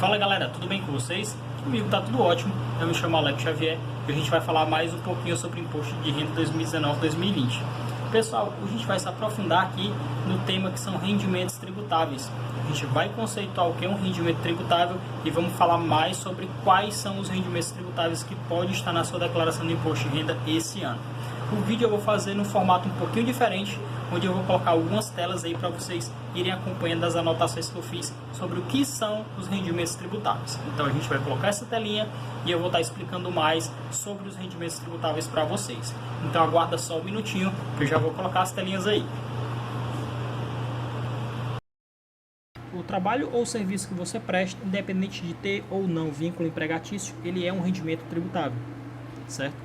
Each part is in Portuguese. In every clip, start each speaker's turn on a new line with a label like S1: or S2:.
S1: Fala galera, tudo bem com vocês? Comigo tá tudo ótimo, eu me chamo Alex Xavier e a gente vai falar mais um pouquinho sobre imposto de renda 2019-2020. Pessoal, a gente vai se aprofundar aqui no tema que são rendimentos tributáveis. A gente vai conceituar o que é um rendimento tributável e vamos falar mais sobre quais são os rendimentos tributáveis que podem estar na sua declaração de imposto de renda esse ano. O vídeo eu vou fazer num formato um pouquinho diferente, onde eu vou colocar algumas telas aí para vocês irem acompanhando as anotações que eu fiz sobre o que são os rendimentos tributáveis. Então a gente vai colocar essa telinha e eu vou estar explicando mais sobre os rendimentos tributáveis para vocês. Então aguarda só um minutinho que eu já vou colocar as telinhas aí. O trabalho ou serviço que você presta, independente de ter ou não vínculo empregatício, ele é um rendimento tributável, certo?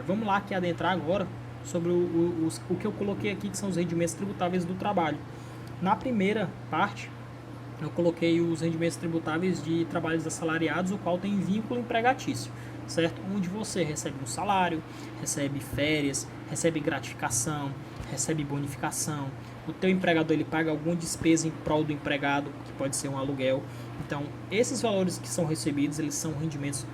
S1: Vamos lá que adentrar agora sobre o que eu coloquei aqui, que são os rendimentos tributáveis do trabalho. Na primeira parte, eu coloquei os rendimentos tributáveis de trabalhos assalariados, o qual tem vínculo empregatício, certo? Onde você recebe um salário, recebe férias, recebe gratificação, recebe bonificação. O teu empregador ele paga alguma despesa em prol do empregado, que pode ser um aluguel. Então, esses valores que são recebidos, eles são rendimentos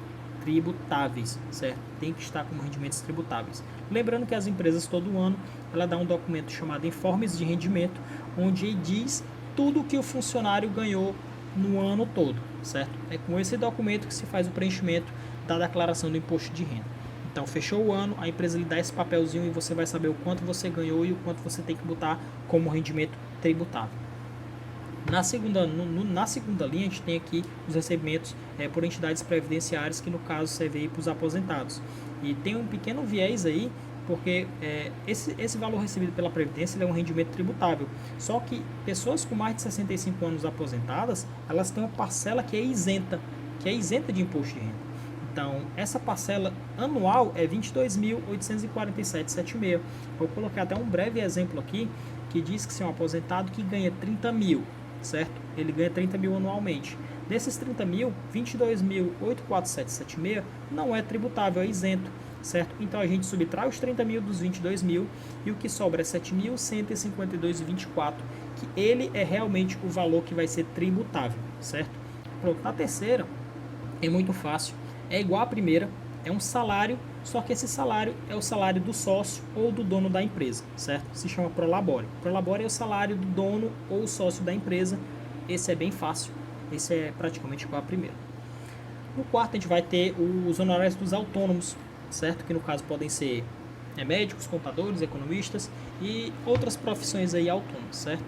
S1: tributáveis, certo? Tem que estar como rendimentos tributáveis. Lembrando que as empresas todo ano ela dá um documento chamado Informes de Rendimento, onde diz tudo que o funcionário ganhou no ano todo, certo? É com esse documento que se faz o preenchimento da declaração do imposto de renda. Então, fechou o ano, a empresa lhe dá esse papelzinho e você vai saber o quanto você ganhou e o quanto você tem que botar como rendimento tributável. Na segunda linha, a gente tem aqui os recebimentos por entidades previdenciárias, que no caso serve para os aposentados. E tem um pequeno viés aí, porque esse valor recebido pela Previdência ele é um rendimento tributável. Só que pessoas com mais de 65 anos aposentadas, elas têm uma parcela que é isenta de imposto de renda. Então, essa parcela anual é R$ 22.847,76. Vou colocar até um breve exemplo aqui, que diz que se é um aposentado que ganha 30 mil, certo? Ele ganha 30 mil anualmente. Desses 30 mil, 22.847,76 não é tributável, é isento, certo? Então a gente subtrai os 30 mil dos 22 mil e o que sobra é 7.152,24, que ele é realmente o valor que vai ser tributável, certo? Pronto, na terceira é muito fácil, é igual à primeira, é um salário, só que esse salário é o salário do sócio ou do dono da empresa, certo? Se chama Prolabore. Prolabore é o salário do dono ou sócio da empresa. Esse é bem fácil, esse é praticamente igual à primeira. No quarto a gente vai ter os honorários dos autônomos, certo? Que no caso podem ser médicos, contadores, economistas e outras profissões aí autônomas, certo?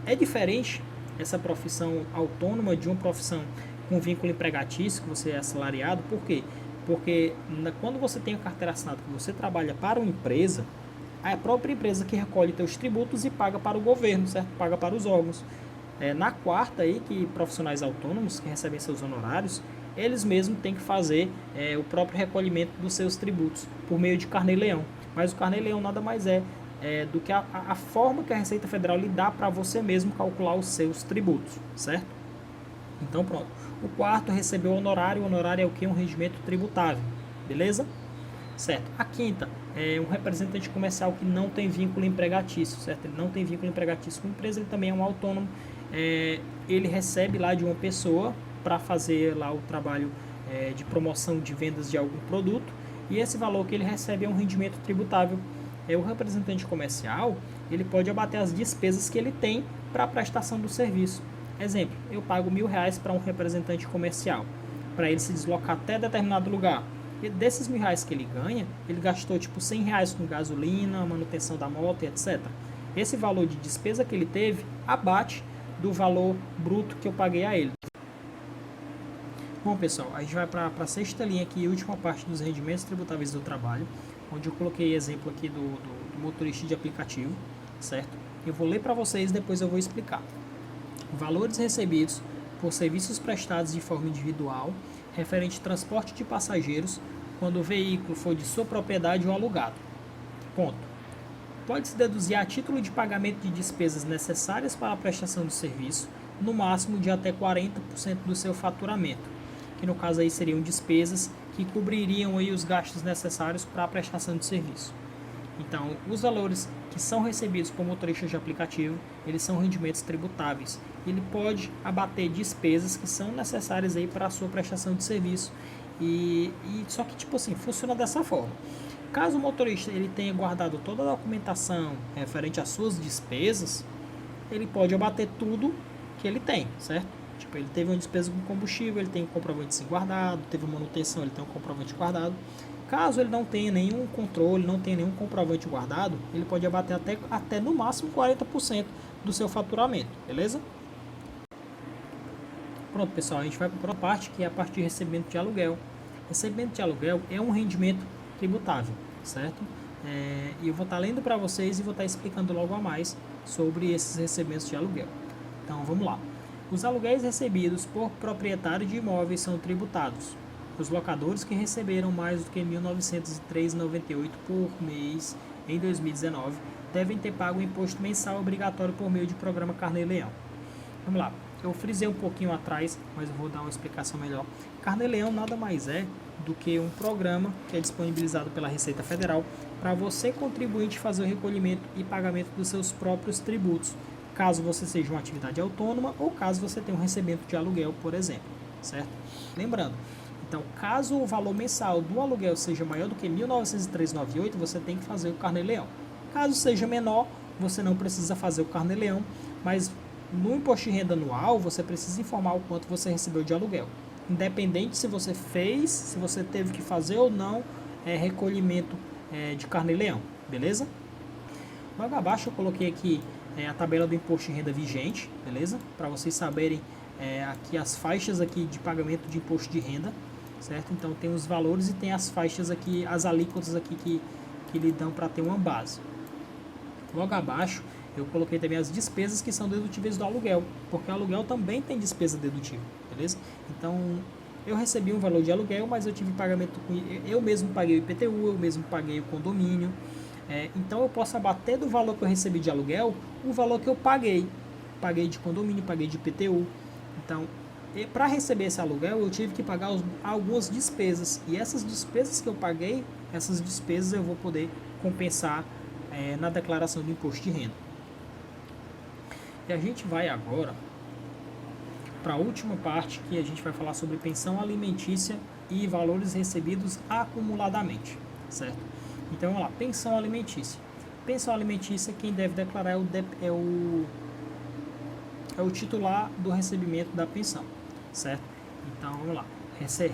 S1: É diferente essa profissão autônoma de uma profissão com vínculo empregatício, que você é assalariado. Por quê? Porque quando você tem a carteira assinada, que você trabalha para uma empresa, é a própria empresa que recolhe seus tributos e paga para o governo, certo? Paga para os órgãos. Na quarta aí, que profissionais autônomos que recebem seus honorários, eles mesmos têm que fazer o próprio recolhimento dos seus tributos por meio de carnê-leão. Mas o carnê-leão nada mais é do que a forma que a Receita Federal lhe dá para você mesmo calcular os seus tributos, certo? Então pronto. O quarto recebeu honorário. O honorário é o que? Um rendimento tributável, beleza? Certo. A quinta é um representante comercial que não tem vínculo empregatício, certo? Ele não tem vínculo empregatício com a empresa, ele também é um autônomo. Ele recebe lá de uma pessoa para fazer lá o trabalho de promoção de vendas de algum produto, e esse valor que ele recebe é um rendimento tributável. O representante comercial, ele pode abater as despesas que ele tem para a prestação do serviço. Exemplo, eu pago R$1.000 para um representante comercial, para ele se deslocar até determinado lugar. E desses R$1.000 que ele ganha, ele gastou tipo R$100 com gasolina, manutenção da moto e etc. Esse valor de despesa que ele teve abate do valor bruto que eu paguei a ele. Bom pessoal, a gente vai para a sexta linha aqui, a última parte dos rendimentos tributáveis do trabalho, onde eu coloquei exemplo aqui do motorista de aplicativo, certo? Eu vou ler para vocês, depois eu vou explicar. Valores recebidos por serviços prestados de forma individual, referente ao transporte de passageiros, quando o veículo for de sua propriedade ou alugado. Ponto. Pode-se deduzir a título de pagamento de despesas necessárias para a prestação do serviço, no máximo de até 40% do seu faturamento, que no caso aí seriam despesas que cobririam aí os gastos necessários para a prestação de serviço. Então, os valores que são recebidos por motoristas de aplicativo, eles são rendimentos tributáveis. Ele pode abater despesas que são necessárias aí para a sua prestação de serviço. Só que, tipo assim, funciona dessa forma. Caso o motorista ele tenha guardado toda a documentação referente às suas despesas, ele pode abater tudo que ele tem, certo? Tipo, ele teve uma despesa com combustível, ele tem um comprovante guardado, teve manutenção, ele tem um comprovante guardado. Caso ele não tenha nenhum controle, não tenha nenhum comprovante guardado, ele pode abater até no máximo 40% do seu faturamento, beleza? Pronto, pessoal, a gente vai para a próxima parte, que é a parte de recebimento de aluguel. Recebimento de aluguel é um rendimento tributável, certo? E eu vou estar lendo para vocês e vou estar explicando logo a mais sobre esses recebimentos de aluguel. Então, vamos lá. Os aluguéis recebidos por proprietário de imóveis são tributados. Os locadores que receberam mais do que R$ 1.903,98 por mês em 2019 devem ter pago o imposto mensal obrigatório por meio de programa Carnê-Leão. Vamos lá. Eu frisei um pouquinho atrás, mas eu vou dar uma explicação melhor. Carnê-Leão nada mais é do que um programa que é disponibilizado pela Receita Federal para você, contribuinte, fazer o recolhimento e pagamento dos seus próprios tributos, caso você seja uma atividade autônoma ou caso você tenha um recebimento de aluguel, por exemplo, certo? Lembrando, então, caso o valor mensal do aluguel seja maior do que R$ 1.903,98, você tem que fazer o Carnê-Leão. Caso seja menor, você não precisa fazer o Carnê-Leão, mas no imposto de renda anual, você precisa informar o quanto você recebeu de aluguel. Independente se você fez, se você teve que fazer ou não recolhimento de Carnê-Leão, beleza? Logo abaixo eu coloquei aqui a tabela do imposto de renda vigente, beleza? Para vocês saberem aqui as faixas aqui de pagamento de imposto de renda, certo? Então tem os valores e tem as faixas aqui, as alíquotas aqui que lhe dão para ter uma base. Logo abaixo eu coloquei também as despesas que são dedutíveis do aluguel, porque o aluguel também tem despesa dedutível, beleza? Então, eu recebi um valor de aluguel, mas eu tive pagamento, eu mesmo paguei o IPTU, eu mesmo paguei o condomínio, então eu posso abater do valor que eu recebi de aluguel, o valor que eu paguei de condomínio, paguei de IPTU. Então, para receber esse aluguel, eu tive que pagar algumas despesas, e essas despesas que eu paguei, essas despesas eu vou poder compensar na declaração do imposto de renda. E a gente vai agora para a última parte, que a gente vai falar sobre pensão alimentícia e valores recebidos acumuladamente, certo? Então vamos lá, pensão alimentícia. Pensão alimentícia, quem deve declarar é o titular do recebimento da pensão, certo? Então vamos lá,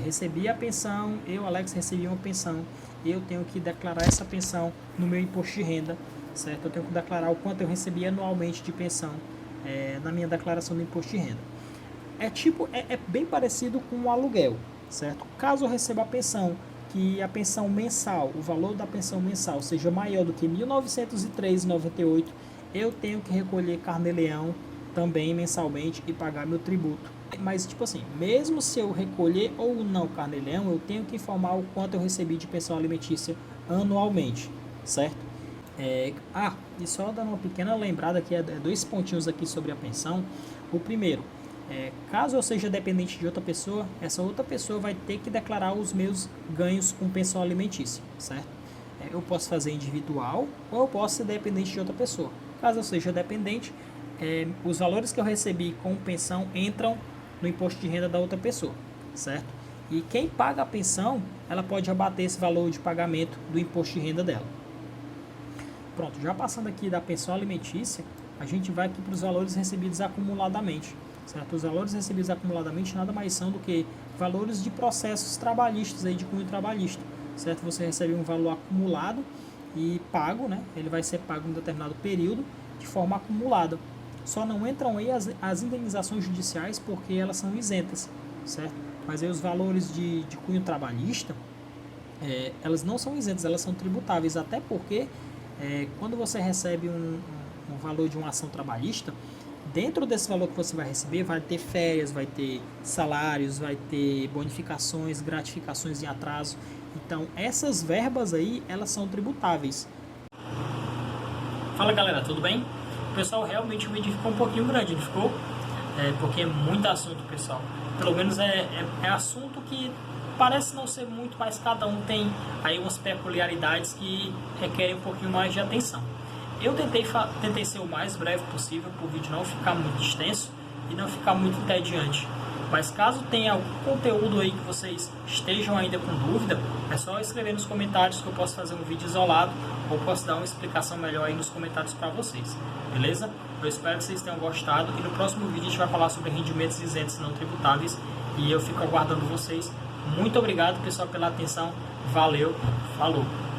S1: recebi a pensão, eu, Alex, recebi uma pensão, eu tenho que declarar essa pensão no meu imposto de renda, certo? Eu tenho que declarar o quanto eu recebi anualmente de pensão na minha declaração do imposto de renda. É bem parecido com o aluguel, certo? Caso eu receba a pensão, que a pensão mensal, o valor da pensão mensal seja maior do que R$ 1.903,98, eu tenho que recolher Carnê-Leão também mensalmente e pagar meu tributo. Mas, tipo assim, mesmo se eu recolher ou não Carnê-Leão, eu tenho que informar o quanto eu recebi de pensão alimentícia anualmente, certo? E só dando uma pequena lembrada aqui, dois pontinhos aqui sobre a pensão. O primeiro, caso eu seja dependente de outra pessoa, essa outra pessoa vai ter que declarar os meus ganhos com pensão alimentícia, certo? Eu posso fazer individual ou eu posso ser dependente de outra pessoa. Caso eu seja dependente, os valores que eu recebi com pensão entram no imposto de renda da outra pessoa, certo? E quem paga a pensão, ela pode abater esse valor de pagamento do imposto de renda dela. Pronto, já passando aqui da pensão alimentícia, a gente vai aqui para os valores recebidos acumuladamente, certo? Os valores recebidos acumuladamente nada mais são do que valores de processos trabalhistas, aí de cunho trabalhista, certo? Você recebe um valor acumulado e pago, né? Ele vai ser pago em um determinado período de forma acumulada. Só não entram aí as indenizações judiciais porque elas são isentas, certo? Mas aí os valores de cunho trabalhista, elas não são isentas, elas são tributáveis, até porque quando você recebe um valor de uma ação trabalhista, dentro desse valor que você vai receber, vai ter férias, vai ter salários, vai ter bonificações, gratificações em atraso. Então, essas verbas aí, elas são tributáveis. Fala galera, tudo bem? Pessoal, realmente o vídeo ficou um pouquinho grande, não ficou? Porque é muito assunto, pessoal. Pelo menos é assunto que parece não ser muito, mas cada um tem aí umas peculiaridades que requerem um pouquinho mais de atenção. Eu tentei ser o mais breve possível para o vídeo não ficar muito extenso e não ficar muito entediante. Mas caso tenha algum conteúdo aí que vocês estejam ainda com dúvida, é só escrever nos comentários que eu posso fazer um vídeo isolado ou posso dar uma explicação melhor aí nos comentários para vocês, beleza? Eu espero que vocês tenham gostado e no próximo vídeo a gente vai falar sobre rendimentos isentos não tributáveis e eu fico aguardando vocês. Muito obrigado, pessoal, pela atenção. Valeu, falou!